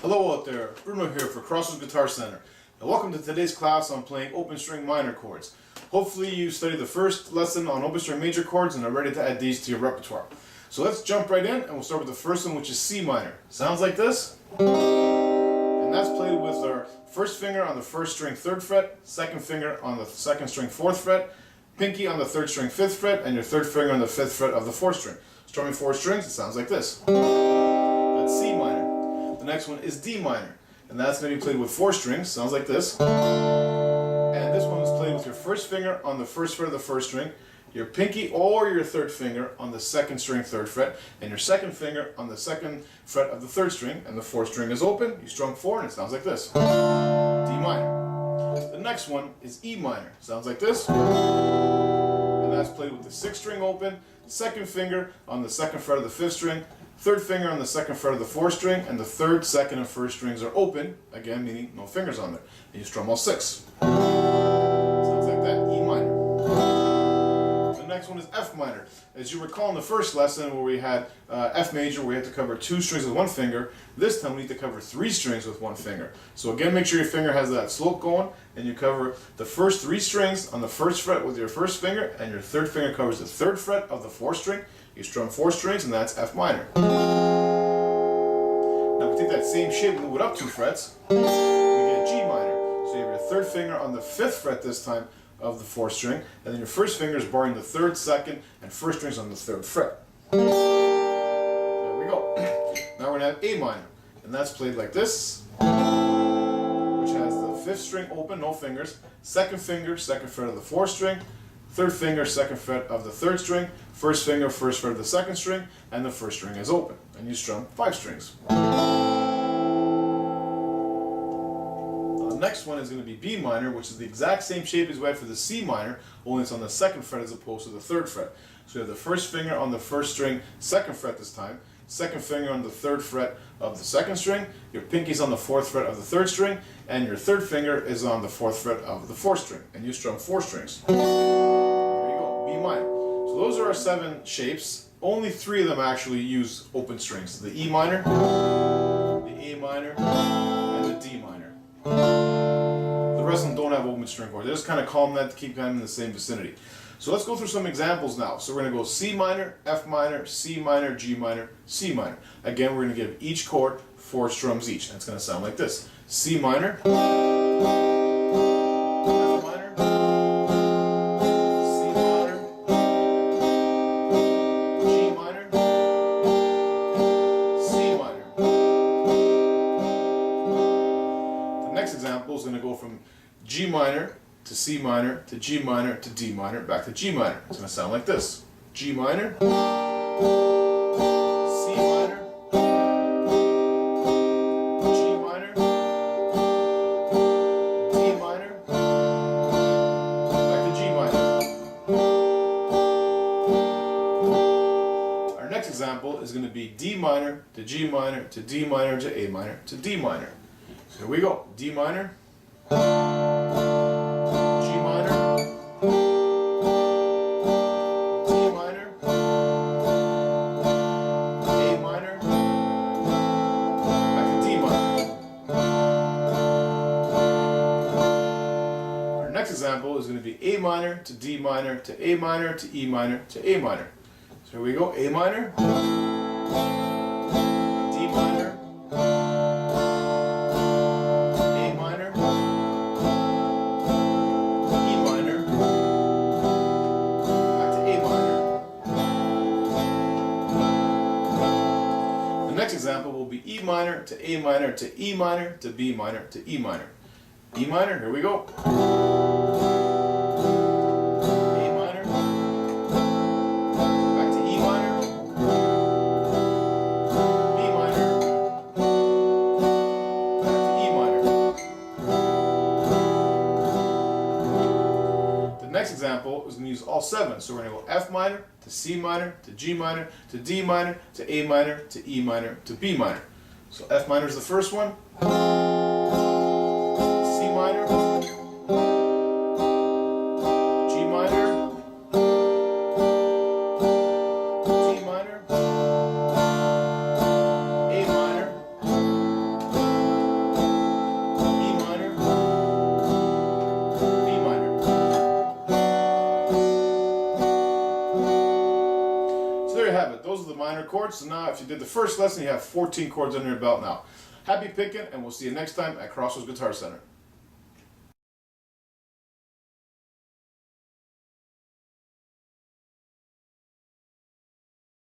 Hello out there, Bruno here for Crossroads Guitar Center, and welcome to today's class on playing open string minor chords. Hopefully you studied the first lesson on open string major chords and are ready to add these to your repertoire. So let's jump right in, and we'll start with the first one, which is C minor. Sounds like this. And that's played with our first finger on the first string 3rd fret, second finger on the 2nd string 4th fret, pinky on the 3rd string 5th fret, and your 3rd finger on the 5th fret of the 4th string. Strumming 4 strings, it sounds like this. That's C minor. The next one is D minor, and that's going to be played with 4 strings, sounds like this. And this one is played with your first finger on the 1st fret of the 1st string, your pinky or your 3rd finger on the 2nd string 3rd fret, and your 2nd finger on the 2nd fret of the 3rd string, and the 4th string is open, you strum 4, and it sounds like this. D minor. The next one is E minor, sounds like this. And that's played with the 6th string open, 2nd finger on the 2nd fret of the 5th string, 3rd finger on the 2nd fret of the 4th string, and the 3rd, 2nd, and 1st strings are open, again meaning no fingers on there. And you strum all 6. Sounds like that, E minor. The next one is F minor. As you recall in the first lesson where we had F major, where we had to cover 2 strings with 1 finger, this time we need to cover 3 strings with 1 finger. So again, make sure your finger has that slope going, and you cover the first 3 strings on the 1st fret with your 1st finger, and your 3rd finger covers the 3rd fret of the 4th string. You strum 4 strings, and that's F minor. Now we take that same shape and move it up 2 frets. We get G minor. So you have your 3rd finger on the 5th fret this time of the 4th string, and then your 1st finger is barring the 3rd, 2nd, and 1st strings on the 3rd fret. There we go. Now we're going to have A minor, and that's played like this, which has the 5th string open, no fingers, 2nd finger, 2nd fret of the 4th string, 3rd finger, 2nd fret of the 3rd string, 1st finger, 1st fret of the 2nd string, and the 1st string is open. And you strum 5 strings. The next one is going to be B minor, which is the exact same shape as we had for the C minor, only it's on the 2nd fret as opposed to the 3rd fret. So you have the 1st finger on the 1st string, 2nd fret this time, 2nd finger on the 3rd fret of the 2nd string, your pinky's on the 4th fret of the 3rd string, and your 3rd finger is on the 4th fret of the 4th string. And you strum 4 strings. There you go, B minor. So those are our 7 shapes. Only 3 of them actually use open strings. The E minor, the A minor, and the D minor. The rest of them don't have open string chords. They just kind of call them that to keep kind of in the same vicinity. So let's go through some examples now. So we're going to go C minor, F minor, C minor, G minor, C minor. Again, we're going to give each chord 4 strums each. And it's going to sound like this. C minor, F minor, C minor, G minor, C minor. The next example is going to go from G minor to C minor, to G minor, to D minor, back to G minor. It's going to sound like this. G minor, C minor, G minor, D minor, back to G minor. Our next example is going to be D minor, to G minor, to D minor, to A minor, to D minor. So here we go. D minor, example is going to be A minor to D minor to A minor to E minor to A minor. So here we go. A minor, D minor, A minor, E minor, back to A minor. The next example will be E minor to A minor to E minor to B minor to E minor. E minor, here we go. Next example is going to use all 7. So we're going to go F minor to C minor to G minor to D minor to A minor to E minor to B minor. So F minor is the first one. C minor, G minor, D minor, A minor, you have it. Those are the minor chords. So now if you did the first lesson, you have 14 chords under your belt now. Happy picking, and we'll see you next time at Crossroads Guitar Center.